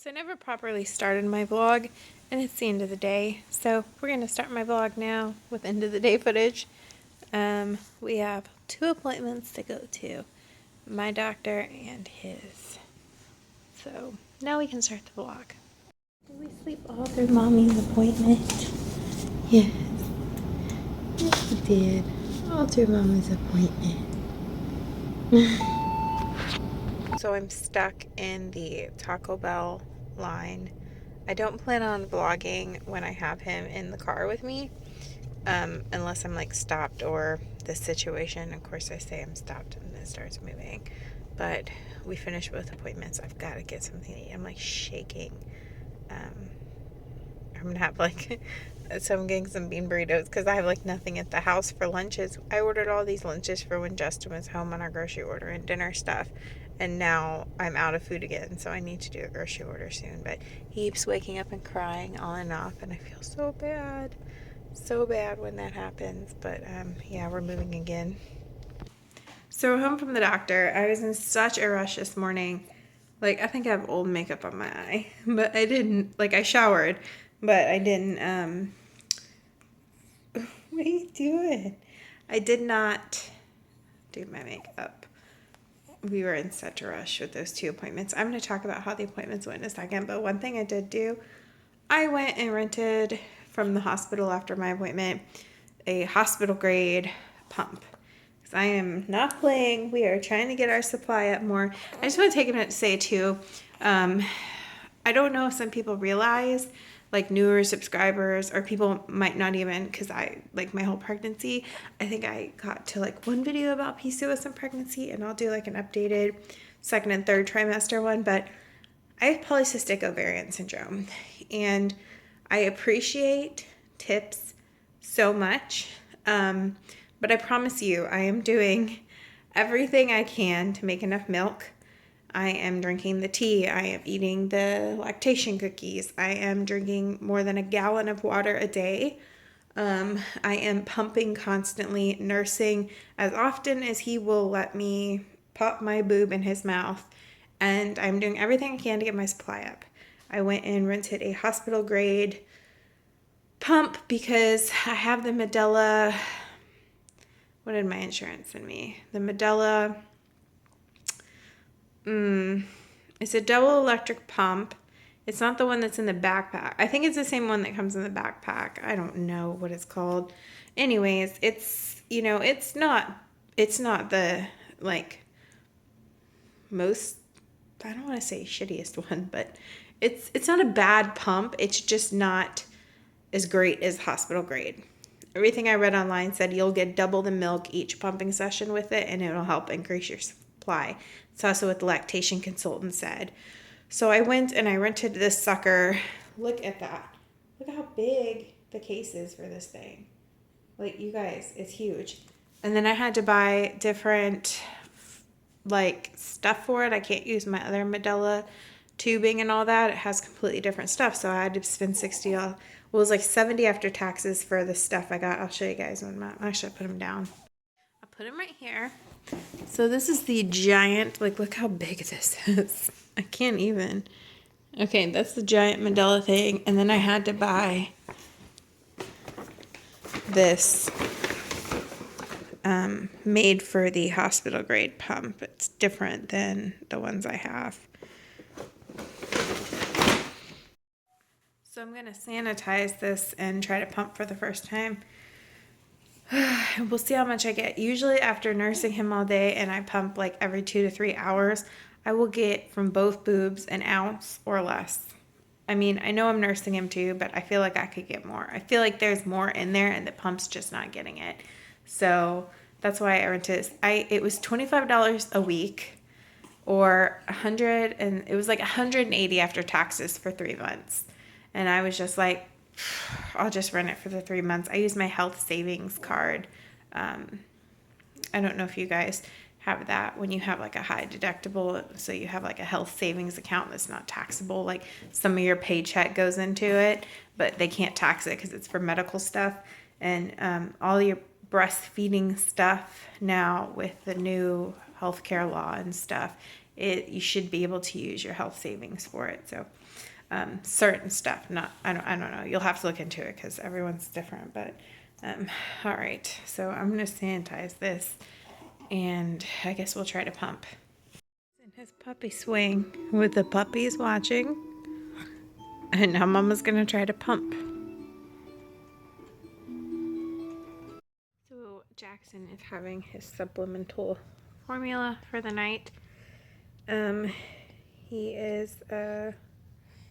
So I never properly started my vlog, and it's the end of the day. So we're going to start my vlog now with end of the day footage. We have 2 appointments to go to, my doctor and his. So now we can start the vlog. Did we sleep all through mommy's appointment? Yes. Yes, we did. All through mommy's appointment. So I'm stuck in the Taco Bell line. I don't plan on vlogging when I have him in the car with me, unless I'm like stopped or the situation. Of course, I say I'm stopped and it starts moving. But we finished both appointments. I've got to get something to eat. I'm like shaking. I'm gonna have like, so I'm getting some bean burritos because I have like nothing at the house for lunches. I ordered all these lunches for when Justin was home on our grocery order and dinner stuff. And now I'm out of food again, so I need to do a grocery order soon. But he keeps waking up and crying on and off, and I feel so bad. So bad when that happens. But yeah, we're moving again. So we're home from the doctor. I was in such a rush this morning. Like, I think I have old makeup on my eye. But I didn't, like, I showered. But I didn't, what are you doing? I did not do my makeup. We were in such a rush with those 2 appointments. I'm going to talk about how the appointments went in a second, but one thing I did do, I went and rented from the hospital after my appointment a hospital grade pump. Because I am not playing. We are trying to get our supply up more. I just want to take a minute to say too, I don't know if some people realize, like newer subscribers or people might not even, because I, like my whole pregnancy, I think I got to like 1 video about PCOS and pregnancy, and I'll do like an updated 2nd and 3rd trimester one, but I have polycystic ovarian syndrome, and I appreciate tips so much, but I promise you I am doing everything I can to make enough milk. I am drinking the tea. I am eating the lactation cookies. I am drinking more than a gallon of water a day. I am pumping constantly, nursing as often as he will let me pop my boob in his mouth. And I'm doing everything I can to get my supply up. I went and rented a hospital grade pump because I have the Medela. What did my insurance send me? The Medela. It's a double electric pump. It's not the one that's in the backpack. I think it's the same one that comes in the backpack. I don't know what it's called. Anyways, it's, you know, it's not the, like, most, I don't want to say shittiest one, but it's not a bad pump. It's just not as great as hospital grade. Everything I read online said you'll get double the milk each pumping session with it, and it'll help increase your supply. It's also what the lactation consultant said. So I went and I rented this sucker. Look at that. Look how big the case is for this thing. Like, you guys, it's huge. And then I had to buy different, like, stuff for it. I can't use my other Medela tubing and all that. It has completely different stuff. So I had to spend $60. Well, it was like $70 after taxes for the stuff I got. I'll show you guys when actually I put them down. I'll put them right here. So this is the giant, like, look how big this is. I can't even. Okay, that's the giant Medela thing. And then I had to buy this made for the hospital grade pump. It's different than the ones I have. So I'm going to sanitize this and try to pump for the first time. We'll see how much I get. Usually after nursing him all day and I pump like every 2 to 3 hours, I will get from both boobs an ounce or less. I mean, I know I'm nursing him too, but I feel like I could get more. I feel like there's more in there and the pump's just not getting it. So that's why I rented this. It was $25 a week or $100, and it was like $180 after taxes for 3 months. And I was just like, I'll just rent it for the 3 months. I use my health savings card. I don't know if you guys have that when you have like a high deductible. So you have like a health savings account that's not taxable. Like some of your paycheck goes into it, but they can't tax it because it's for medical stuff. And all your breastfeeding stuff now with the new healthcare law and stuff, you should be able to use your health savings for it. So certain stuff, not, I don't know. You'll have to look into it because everyone's different, but all right. So I'm going to sanitize this and I guess we'll try to pump. In his puppy swing with the puppies watching. And now Mama's going to try to pump. So Jackson is having his supplemental formula for the night. He is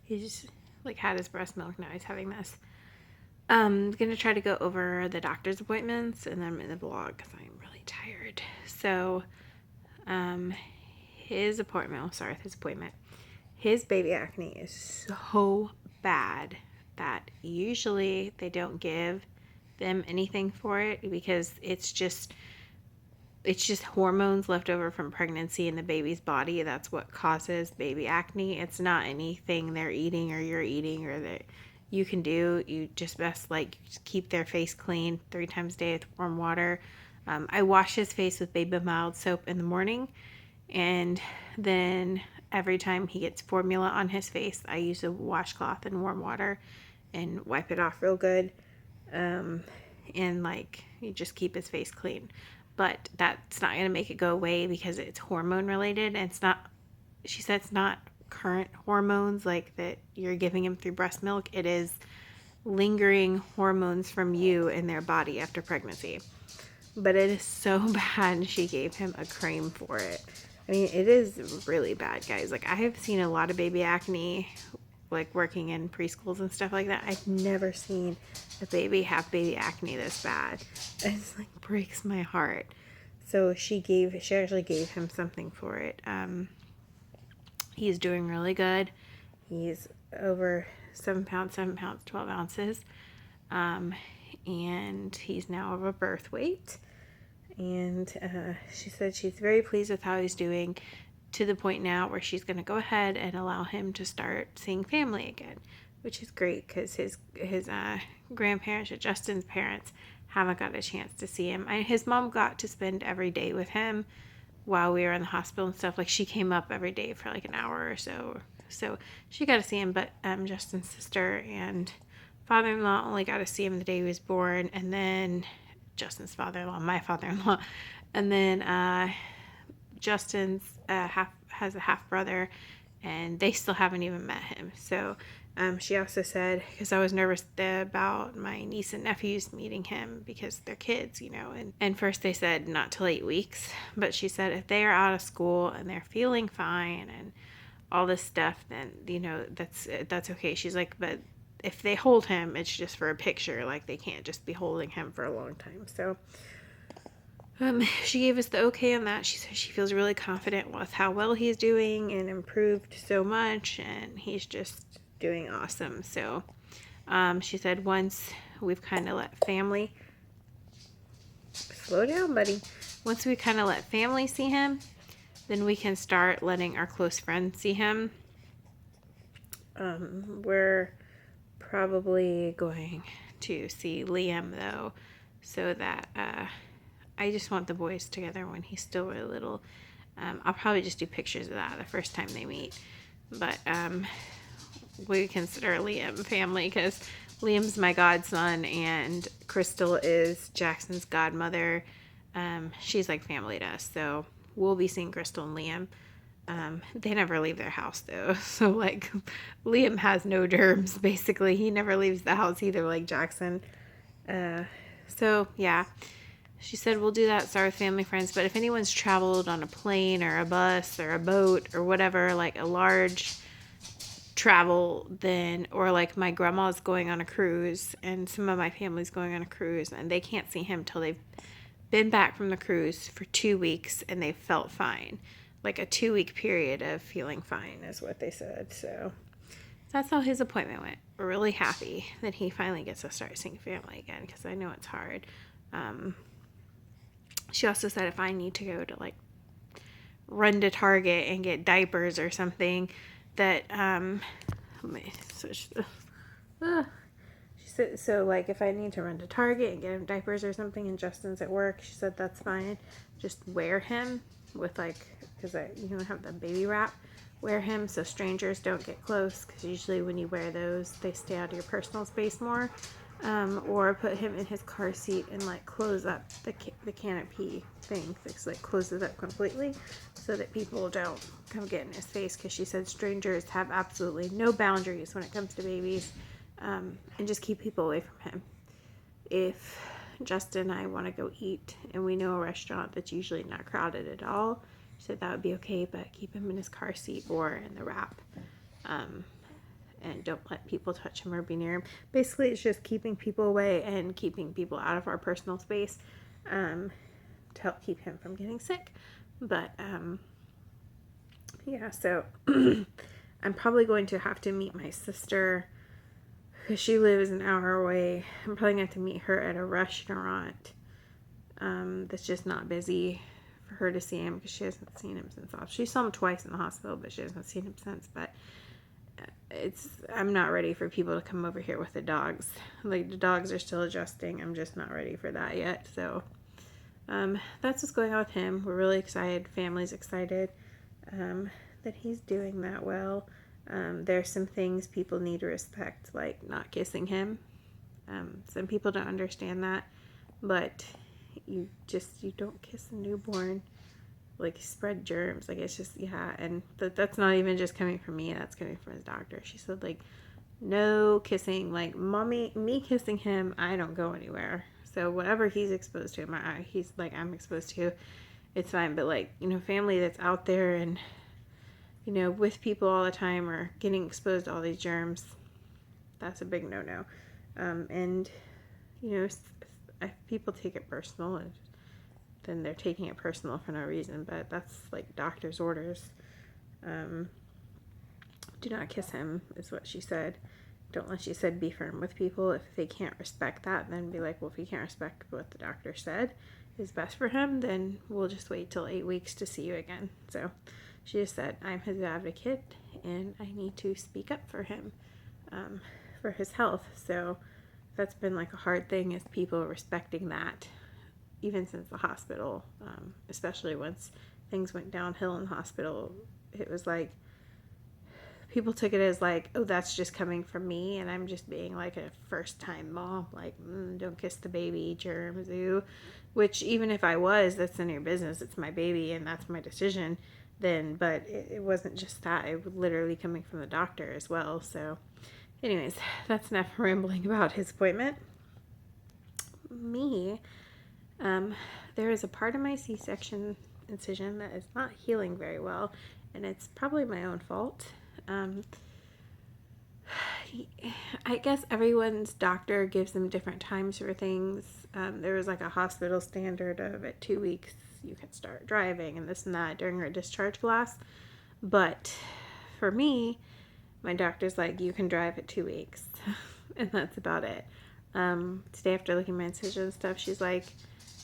he's like had his breast milk, now he's having this. I'm gonna try to go over the doctor's appointments and then in the vlog because I'm really tired. So his appointment, his baby acne is so bad that usually they don't give them anything for it because it's just hormones left over from pregnancy in the baby's body. That's what causes baby acne. It's not anything they're eating or you're eating or that you can do. You just best keep their face clean 3 times a day with warm water. I wash his face with Baby Mild soap in the morning, and then every time he gets formula on his face, I use a washcloth and warm water and wipe it off real good. And you just keep his face clean. But that's not going to make it go away because it's hormone related, and she said it's not current hormones like that you're giving him through breast milk. It is lingering hormones from you in their body after pregnancy. But it is so bad she gave him a cream for it. I mean, it is really bad, guys. I have seen a lot of baby acne, working in preschools and stuff like that. I've never seen a baby have baby acne this bad. It's breaks my heart. So she actually gave him something for it. He's doing really good. He's over 7 pounds, 12 ounces. And he's now of a birth weight. And she said she's very pleased with how he's doing, to the point now where she's going to go ahead and allow him to start seeing family again, which is great because his grandparents, or Justin's parents, haven't got a chance to see him. His mom got to spend every day with him while we were in the hospital and stuff. She came up every day for an hour or so. So she got to see him, but Justin's sister and father-in-law only got to see him the day he was born, and then Justin's father-in-law, my father-in-law, and then Justin's has a half brother, and they still haven't even met him. So she also said, because I was nervous about my niece and nephews meeting him because they're kids, and first they said not till 8 weeks, but she said if they are out of school and they're feeling fine and all this stuff, then that's okay. She's like, but if they hold him, it's just for a picture. They can't just be holding him for a long time. So she gave us the okay on that. She said she feels really confident with how well he's doing and improved so much, and he's just doing awesome. So she said once we've kind of let family, slow down, buddy. Once we kind of let family see him, then we can start letting our close friends see him. We're probably going to see Liam though, so that I just want the boys together when he's still really little. I'll probably just do pictures of that the first time they meet, but we consider Liam family because Liam's my godson and Crystal is Jackson's godmother. She's like family to us, so we'll be seeing Crystal and Liam. They never leave their house though, so Liam has no germs. Basically, he never leaves the house either, like Jackson. So yeah, she said we'll do that, start with family friends. But if anyone's traveled on a plane or a bus or a boat or whatever, a large travel, then, or my grandma's going on a cruise and some of my family's going on a cruise, and they can't see him till they've been back from the cruise for 2 weeks and they felt fine. A 2-week period of feeling fine is what they said. So that's how his appointment went. We're really happy that he finally gets to start seeing family again because I know it's hard. She also said if I need to go to run to Target and get diapers or something, that let me switch she said, so if I need to run to Target and get him diapers or something and Justin's at work, she said that's fine. Just wear him with because I have the baby wrap, wear him so strangers don't get close, because usually when you wear those, they stay out of your personal space more. Or put him in his car seat and like close up the canopy thing, like close it up completely so that people don't come get in his face, because she said strangers have absolutely no boundaries when it comes to babies, and just keep people away from him. If Justin and I want to go eat and we know a restaurant that's usually not crowded at all, she said that would be okay, but keep him in his car seat or in the wrap. And don't let people touch him or be near him. Basically, it's just keeping people away and keeping people out of our personal space, to help keep him from getting sick. But yeah, so I'm probably going to have to meet my sister, because she lives an hour away. I'm probably going to have to meet her at a restaurant that's just not busy, for her to see him, because she hasn't seen him since she saw him twice in the hospital, but she hasn't seen him since. But I'm not ready for people to come over here with the dogs. Like, the dogs are still adjusting. I'm just not ready for that yet. So that's what's going on with him. We're really excited. Family's excited that he's doing that well. There's some things people need to respect, like not kissing him. Some people don't understand that, but you don't kiss a newborn. Like, spread germs. Like, it's just, yeah. And that's not even just coming from me. That's coming from his doctor. She said, like, no kissing. Like, me kissing him, I don't go anywhere. So whatever he's exposed to, he's like, I'm exposed to, it's fine. But, like, family that's out there and, with people all the time or getting exposed to all these germs, that's a big no-no. And, if people take it personal, then they're taking it personal for no reason, but that's like doctor's orders. Do not kiss him, is what she said. She said be firm with people. If they can't respect that, then be like, well, if you can't respect what the doctor said is best for him, then we'll just wait till 8 weeks to see you again. So she just said, I'm his advocate and I need to speak up for him, for his health. So that's been like a hard thing, is people respecting that, even since the hospital, especially once things went downhill in the hospital. It was like, people took it as like, oh, that's just coming from me, and I'm just being like a first-time mom, like, don't kiss the baby, germs, ooh. Which, even if I was, that's none of your business. It's my baby, and that's my decision then. But it wasn't just that. It was literally coming from the doctor as well. So, anyways, that's enough rambling about his appointment. There is a part of my C-section incision that is not healing very well, and it's probably my own fault. I guess everyone's doctor gives them different times for things. There was like a hospital standard of at 2 weeks you can start driving and this and that during her discharge class. But for me, my doctor's like, you can drive at 2 weeks. And that's about it. Today, after looking at my incision and stuff, she's like,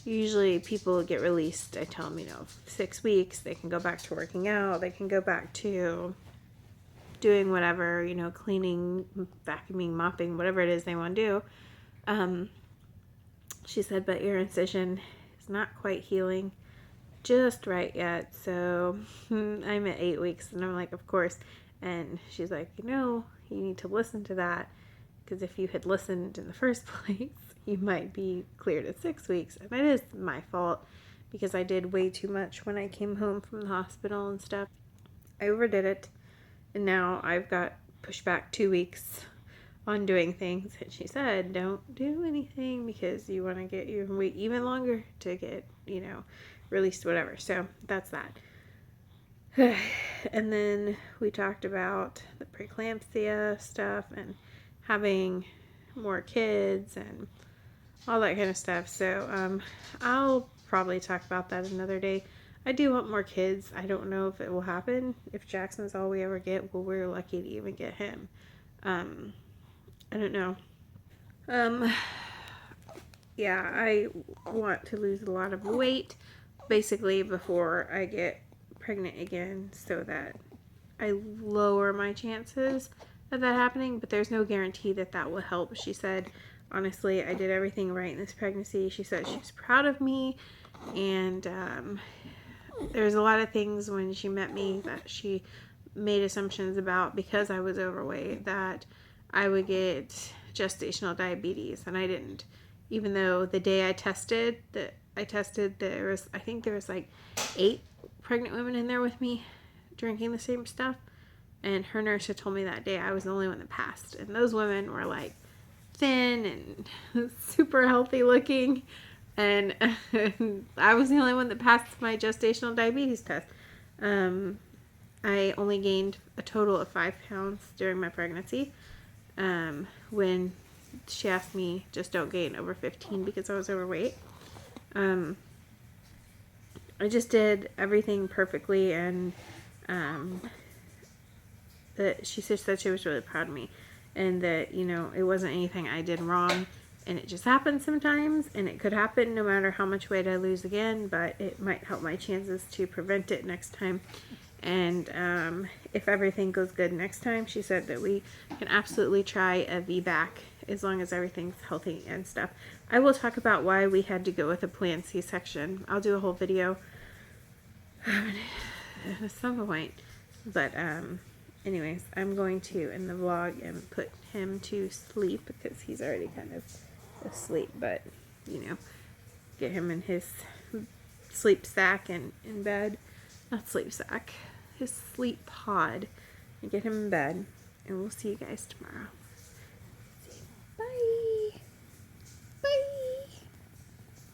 usually people get released. I tell them, 6 weeks, they can go back to working out. They can go back to doing whatever, cleaning, vacuuming, mopping, whatever it is they want to do. She said, but your incision is not quite healing just right yet. So I'm at 8 weeks, and I'm like, of course. And she's like, you need to listen to that, because if you had listened in the first place, you might be cleared at 6 weeks. And it is my fault, because I did way too much when I came home from the hospital and stuff. I overdid it. And now I've got pushed back 2 weeks on doing things. And she said, don't do anything, because you want to wait even longer to get, released, whatever. So that's that. And then we talked about the preeclampsia stuff and having more kids and all that kind of stuff. So I'll probably talk about that another day. I do want more kids. I don't know if it will happen. If Jackson's all we ever get, well, we're lucky to even get him. I don't know. Yeah, I want to lose a lot of weight, basically, before I get pregnant again, so that I lower my chances of that happening. But there's no guarantee that will help. She said, honestly, I did everything right in this pregnancy. She said she's proud of me, and there's a lot of things when she met me that she made assumptions about because I was overweight that I would get gestational diabetes, and I didn't. Even though the day I tested, there was, I think there was like 8 pregnant women in there with me drinking the same stuff, and her nurse had told me that day I was the only one that passed, and those women were like thin and super healthy looking, and I was the only one that passed my gestational diabetes test. I only gained a total of 5 pounds during my pregnancy. When she asked me, just don't gain over 15 because I was overweight. I just did everything perfectly, and that she just said she was really proud of me, and that, you know, it wasn't anything I did wrong, and it just happens sometimes, and it could happen no matter how much weight I lose again, but it might help my chances to prevent it next time. And if everything goes good next time, she said that we can absolutely try a VBAC as long as everything's healthy and stuff. I will talk about why we had to go with a planned C-section. I'll do a whole video at some point. But anyways, I'm going to end the vlog and put him to sleep because he's already kind of asleep. But, you know, get him in his sleep sack and in bed. Not sleep sack. His sleep pod, and get him in bed, and we'll see you guys tomorrow. Bye. Bye.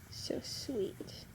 So sweet.